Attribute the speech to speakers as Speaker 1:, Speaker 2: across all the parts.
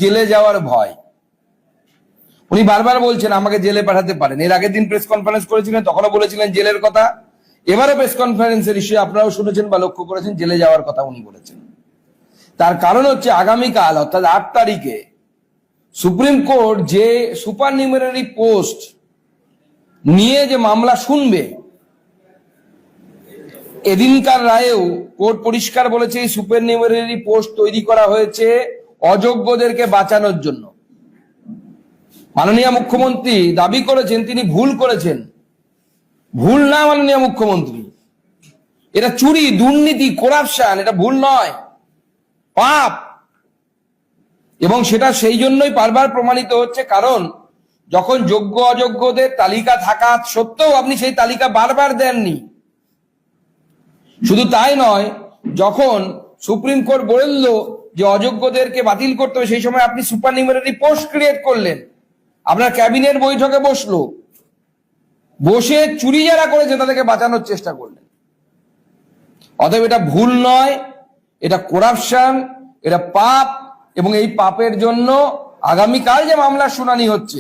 Speaker 1: জেলে যাওয়ার ভয়। উনি বারবার বলছেন আমাকে জেলে পাঠাতে পারেন। এর আগের দিন প্রেস কনফারেন্স করেছিলেন, তখনও বলেছিলেন জেলের কথা। এবারও প্রেস কনফারেন্সের ইস্যু আপনারাও শুনেছেন বা লক্ষ্য করেছেন, জেলে যাওয়ার কথা উনি বলেছেন। তার কারণ হচ্ছে আগামীকাল অর্থাৎ 8 তারিখে সুপ্রিম কোর্ট যে সুপার নিউমেরারি পোস্ট নিয়ে যে মামলা শুনবে, এদিনকার রায়েও কোর্ট পরিষ্কার বলেছে এই সুপার নিউমেরারি পোস্ট তৈরি করা হয়েছে অযোগ্যদেরকে বাঁচানোর জন্য। মাননীয় মুখ্যমন্ত্রী দাবি করেছেন তিনি ভুল করেছেন। ভুল না মাননীয় মুখ্যমন্ত্রী, এটা চুরি, দুর্নীতি, করাপশন, এটা ভুল নয়, পাপ। এবং সেটা সেই জন্যই বারবার প্রমাণিত হচ্ছে, কারণ যখন যোগ্য অযোগ্যদের তালিকা থাকা সত্ত্বেও আপনি সেই তালিকা বারবার দেননি। শুধু তাই নয়, যখন সুপ্রিম কোর্ট বলল যে অযোগ্যদেরকে বাতিল করতে হবে, সেই সময় আপনি সুপার নিউমেরারি পোস্ট ক্রিয়েট করলেন। আপনার ক্যাবিনেট বৈঠকে বসে চুরি যারা করেছে তাদেরকে বাঁচানোর চেষ্টা করলেন। অতএব এটা ভুল নয়, এটা করাপশন, এটা পাপ। এবং এই পাপের জন্য আগামীকাল যে মামলার শুনানি হচ্ছে,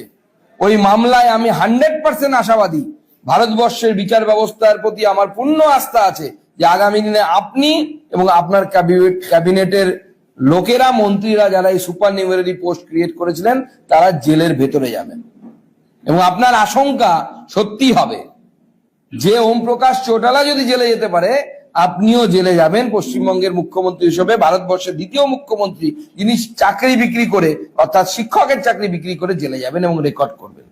Speaker 1: ওই মামলায় আমি 100% আশাবাদী। ভারতবর্ষের বিচার ব্যবস্থার প্রতি আমার পূর্ণ আস্থা আছে যে আগামী দিনে আপনি এবং আপনার ক্যাবিনেটের লোকেরা, মন্ত্রীরা যারা এই সুপার নিউমেরারি পোস্ট ক্রিয়েট করেছিলেন, তারা জেলের ভেতরে যাবেন। এবং আপনার আশঙ্কা সত্যি হবে যে ওম প্রকাশ চৌটালা যদি জেলে যেতে পারে, আপনিও জেলে যাবেন। পশ্চিমবঙ্গের মুখ্যমন্ত্রী হিসেবে, ভারতবর্ষের দ্বিতীয় মুখ্যমন্ত্রী যিনি চাকরি বিক্রি করে, অর্থাৎ শিক্ষকের চাকরি বিক্রি করে জেলে যাবেন এবং রেকর্ড করবেন।